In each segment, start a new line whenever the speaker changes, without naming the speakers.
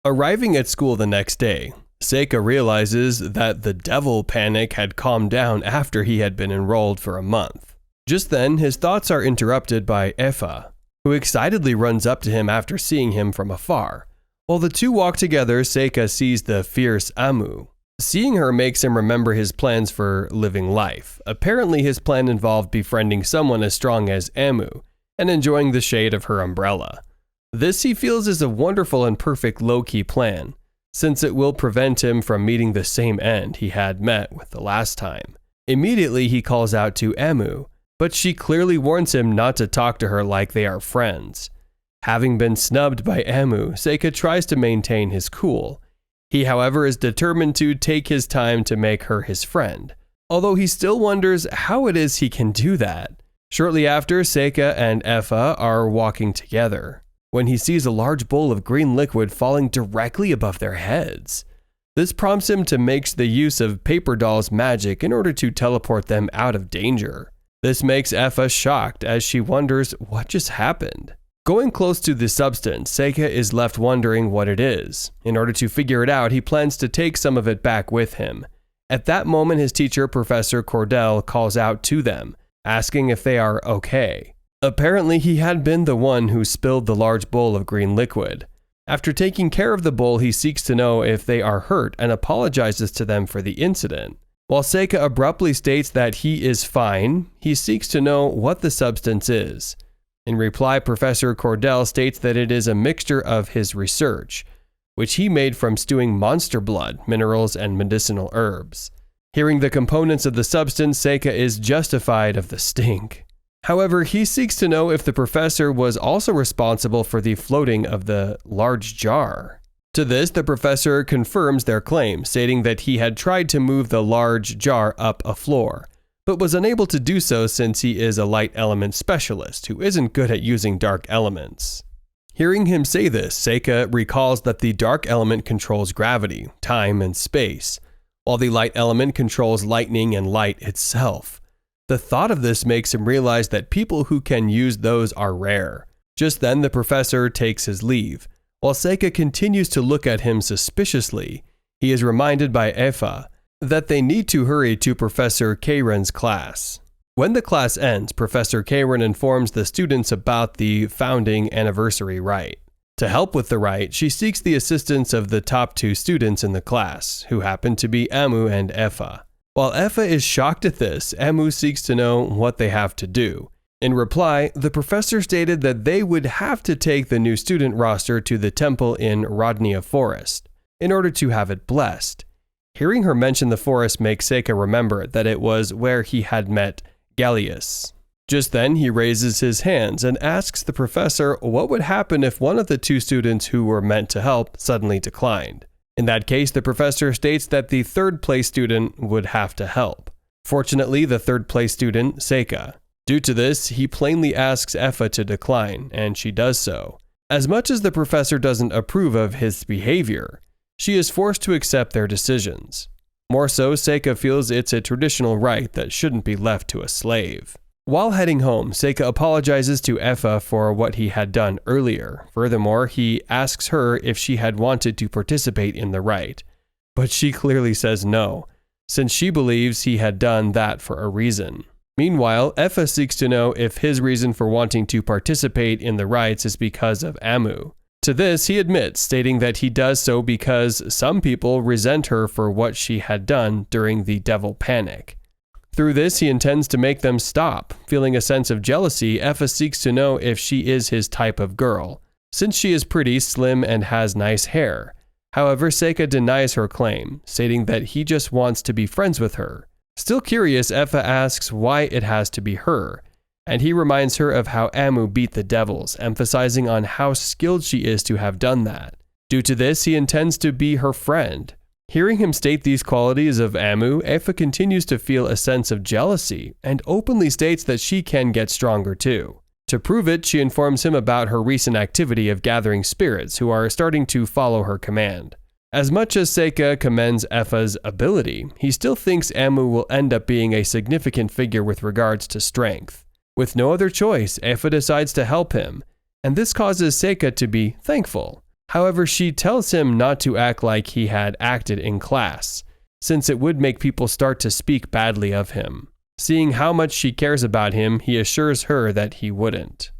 Arriving at school the next day, Seika realizes that the devil panic had calmed down after he had been enrolled for a month. Just then, his thoughts are interrupted by Effa, who excitedly runs up to him after seeing him from afar. While the two walk together, Seika sees the fierce Amu. Seeing her makes him remember his plans for living life. Apparently, his plan involved befriending someone as strong as Amu and enjoying the shade of her umbrella. This he feels is a wonderful and perfect low-key plan, since it will prevent him from meeting the same end he had met with the last time. Immediately, he calls out to Amu, but she clearly warns him not to talk to her like they are friends. Having been snubbed by Amu, Seika tries to maintain his cool. He, however, is determined to take his time to make her his friend, although he still wonders how it is he can do that. Shortly after, Seika and Effa are walking together, when he sees a large bowl of green liquid falling directly above their heads. This prompts him to make the use of Paper Doll's magic in order to teleport them out of danger. This makes Effa shocked as she wonders what just happened. Going close to the substance, Seika is left wondering what it is. In order to figure it out, he plans to take some of it back with him. At that moment, his teacher, Professor Cordell, calls out to them, asking if they are okay. Apparently, he had been the one who spilled the large bowl of green liquid. After taking care of the bowl, he seeks to know if they are hurt and apologizes to them for the incident. While Seika abruptly states that he is fine, he seeks to know what the substance is. In reply, Professor Cordell states that it is a mixture of his research, which he made from stewing monster blood, minerals, and medicinal herbs. Hearing the components of the substance, Seika is justified of the stink. However, he seeks to know if the professor was also responsible for the floating of the large jar. To this, the professor confirms their claim, stating that he had tried to move the large jar up a floor, but was unable to do so since he is a light element specialist who isn't good at using dark elements. Hearing him say this, Seika recalls that the dark element controls gravity, time, and space, while the light element controls lightning and light itself. The thought of this makes him realize that people who can use those are rare. Just then, the professor takes his leave. While Seika continues to look at him suspiciously, he is reminded by Effa that they need to hurry to Professor Keiran's class. When the class ends, Professor Keiran informs the students about the founding anniversary rite. To help with the rite, she seeks the assistance of the top two students in the class, who happen to be Amu and Effa. While Effa is shocked at this, Amu seeks to know what they have to do. In reply, the professor stated that they would have to take the new student roster to the temple in Rodnia Forest in order to have it blessed. Hearing her mention the forest makes Seika remember that it was where he had met Gallius. Just then, he raises his hands and asks the professor what would happen if one of the two students who were meant to help suddenly declined. In that case, the professor states that the third-place student would have to help. Fortunately, the third-place student, Seika. Due to this, he plainly asks Effa to decline, and she does so. As much as the professor doesn't approve of his behavior, she is forced to accept their decisions. More so, Seika feels it's a traditional right that shouldn't be left to a slave. While heading home, Seika apologizes to Effa for what he had done earlier. Furthermore, he asks her if she had wanted to participate in the rite, but she clearly says no, since she believes he had done that for a reason. Meanwhile, Effa seeks to know if his reason for wanting to participate in the rites is because of Amu. To this, he admits, stating that he does so because some people resent her for what she had done during the devil panic. Through this, he intends to make them stop. Feeling a sense of jealousy, Effa seeks to know if she is his type of girl, since she is pretty, slim, and has nice hair. However, Seika denies her claim, stating that he just wants to be friends with her. Still curious, Effa asks why it has to be her, and he reminds her of how Amu beat the devils, emphasizing on how skilled she is to have done that. Due to this, he intends to be her friend. Hearing him state these qualities of Amu, Effa continues to feel a sense of jealousy and openly states that she can get stronger too. To prove it, she informs him about her recent activity of gathering spirits who are starting to follow her command. As much as Seika commends Effa's ability, he still thinks Amu will end up being a significant figure with regards to strength. With no other choice, Effa decides to help him, and this causes Seika to be thankful. However, she tells him not to act like he had acted in class, since it would make people start to speak badly of him. Seeing how much she cares about him, he assures her that he wouldn't.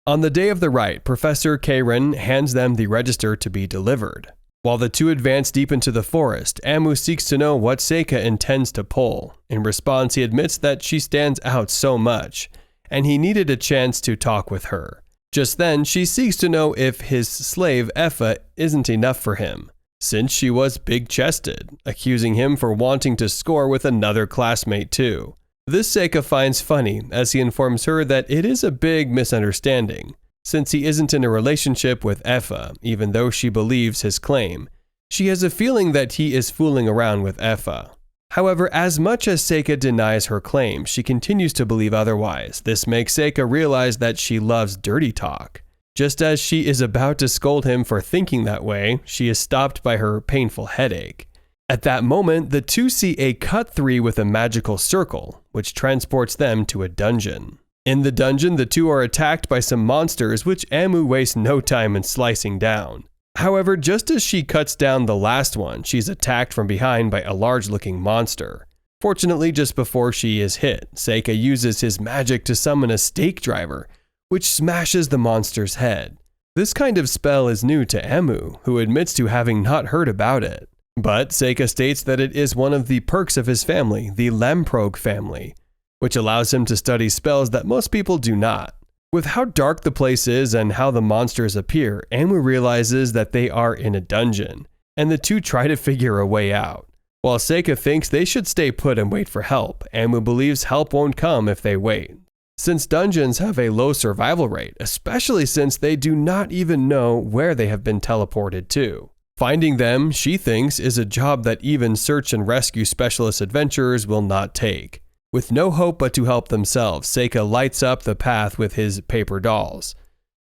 On the day of the rite, Professor Karen hands them the register to be delivered. While the two advance deep into the forest, Amu seeks to know what Seika intends to pull. In response, he admits that she stands out so much, and he needed a chance to talk with her. Just then, she seeks to know if his slave Effa isn't enough for him, since she was big-chested, accusing him for wanting to score with another classmate too. This Seika finds funny as he informs her that it is a big misunderstanding, since he isn't in a relationship with Effa, even though she believes his claim. She has a feeling that he is fooling around with Effa. However, as much as Seika denies her claim, she continues to believe otherwise. This makes Seika realize that she loves dirty talk. Just as she is about to scold him for thinking that way, she is stopped by her painful headache. At that moment, the two see a cut 3 with a magical circle, which transports them to a dungeon. In the dungeon, the two are attacked by some monsters, which Amu wastes no time in slicing down. However, just as she cuts down the last one, she's attacked from behind by a large-looking monster. Fortunately, just before she is hit, Seika uses his magic to summon a stake driver, which smashes the monster's head. This kind of spell is new to Amu, who admits to having not heard about it. But Seika states that it is one of the perks of his family, the Lamprogue family, which allows him to study spells that most people do not. With how dark the place is and how the monsters appear, Amu realizes that they are in a dungeon, and the two try to figure a way out. While Seika thinks they should stay put and wait for help, Amu believes help won't come if they wait, since dungeons have a low survival rate, especially since they do not even know where they have been teleported to. Finding them, she thinks, is a job that even search and rescue specialist adventurers will not take. With no hope but to help themselves, Seika lights up the path with his paper dolls.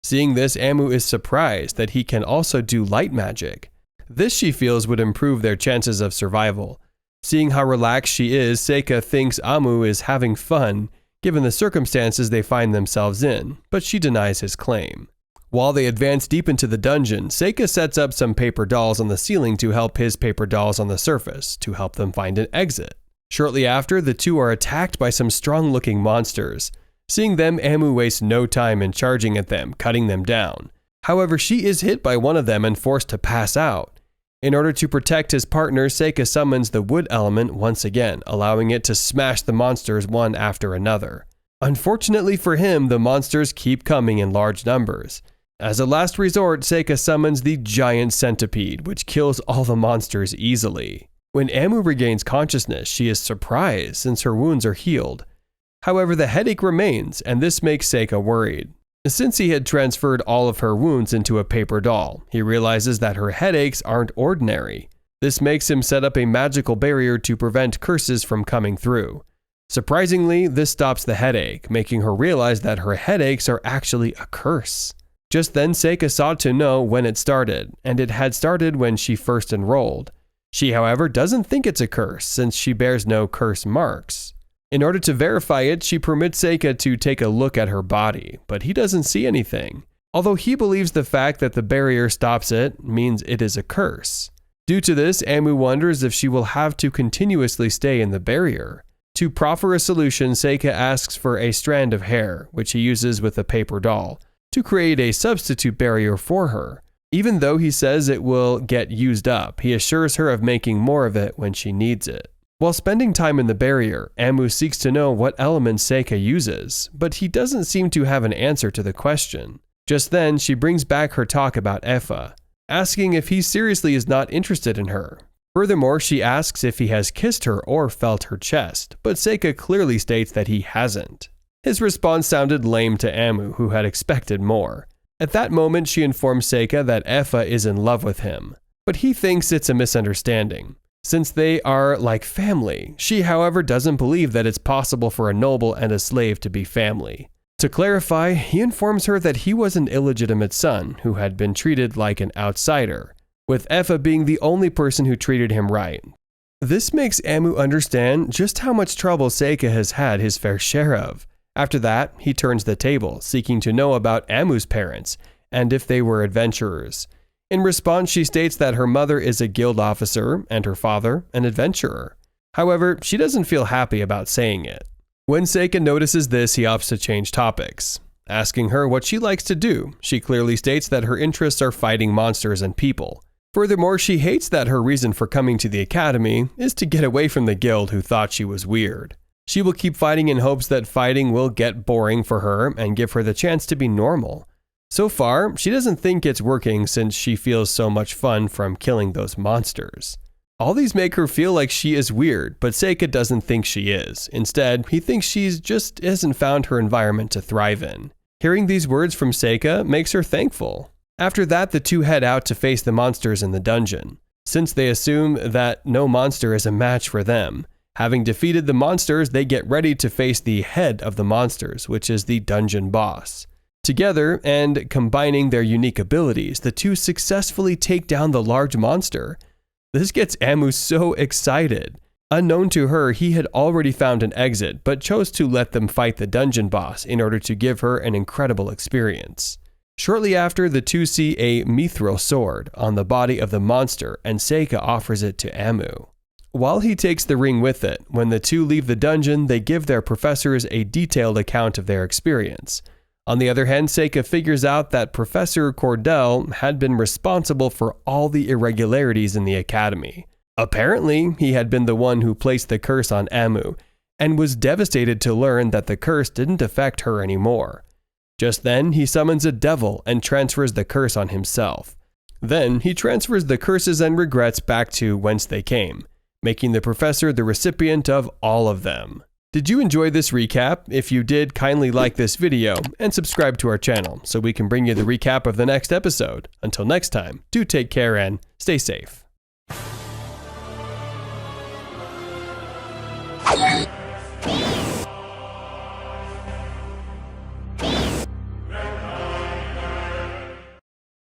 Seeing this, Amu is surprised that he can also do light magic. This, she feels, would improve their chances of survival. Seeing how relaxed she is, Seika thinks Amu is having fun, given the circumstances they find themselves in, but she denies his claim. While they advance deep into the dungeon, Seika sets up some paper dolls on the ceiling to help his paper dolls on the surface, to help them find an exit. Shortly after, the two are attacked by some strong-looking monsters. Seeing them, Amu wastes no time in charging at them, cutting them down. However, she is hit by one of them and forced to pass out. In order to protect his partner, Seika summons the wood element once again, allowing it to smash the monsters one after another. Unfortunately for him, the monsters keep coming in large numbers. As a last resort, Seika summons the giant centipede, which kills all the monsters easily. When Amu regains consciousness, she is surprised since her wounds are healed. However, the headache remains, and this makes Seika worried. Since he had transferred all of her wounds into a paper doll, he realizes that her headaches aren't ordinary. This makes him set up a magical barrier to prevent curses from coming through. Surprisingly, this stops the headache, making her realize that her headaches are actually a curse. Just then, Seika sought to know when it started, and it had started when she first enrolled. She, however, doesn't think it's a curse, since she bears no curse marks. In order to verify it, she permits Seika to take a look at her body, but he doesn't see anything, although he believes the fact that the barrier stops it means it is a curse. Due to this, Amu wonders if she will have to continuously stay in the barrier. To proffer a solution, Seika asks for a strand of hair, which he uses with a paper doll, to create a substitute barrier for her. Even though he says it will get used up, he assures her of making more of it when she needs it. While spending time in the barrier, Amu seeks to know what elements Seika uses, but he doesn't seem to have an answer to the question. Just then, she brings back her talk about Effa, asking if he seriously is not interested in her. Furthermore, she asks if he has kissed her or felt her chest, but Seika clearly states that he hasn't. His response sounded lame to Amu, who had expected more. At that moment, she informs Seika that Effa is in love with him, but he thinks it's a misunderstanding. Since they are like family, she, however, doesn't believe that it's possible for a noble and a slave to be family. To clarify, he informs her that he was an illegitimate son who had been treated like an outsider, with Effa being the only person who treated him right. This makes Amu understand just how much trouble Seika has had his fair share of. After that, he turns the table, seeking to know about Amu's parents and if they were adventurers. In response, she states that her mother is a guild officer and her father an adventurer. However, she doesn't feel happy about saying it. When Seika notices this, he opts to change topics. Asking her what she likes to do, she clearly states that her interests are fighting monsters and people. Furthermore, she hates that her reason for coming to the academy is to get away from the guild who thought she was weird. She will keep fighting in hopes that fighting will get boring for her and give her the chance to be normal. So far, she doesn't think it's working since she feels so much fun from killing those monsters. All these make her feel like she is weird, but Seika doesn't think she is. Instead, he thinks she's just hasn't found her environment to thrive in. Hearing these words from Seika makes her thankful. After that, the two head out to face the monsters in the dungeon, since they assume that no monster is a match for them. Having defeated the monsters, they get ready to face the head of the monsters, which is the dungeon boss. Together, and combining their unique abilities, the two successfully take down the large monster. This gets Amu so excited. Unknown to her, he had already found an exit, but chose to let them fight the dungeon boss in order to give her an incredible experience. Shortly after, the two see a mithril sword on the body of the monster, and Seika offers it to Amu. While he takes the ring with it, when the two leave the dungeon, they give their professors a detailed account of their experience. On the other hand, Seika figures out that Professor Cordell had been responsible for all the irregularities in the academy. Apparently, he had been the one who placed the curse on Amu, and was devastated to learn that the curse didn't affect her anymore. Just then, he summons a devil and transfers the curse on himself. Then, he transfers the curses and regrets back to whence they came, making the professor the recipient of all of them. Did you enjoy this recap? If you did, kindly like this video and subscribe to our channel so we can bring you the recap of the next episode. Until next time, do take care and stay safe.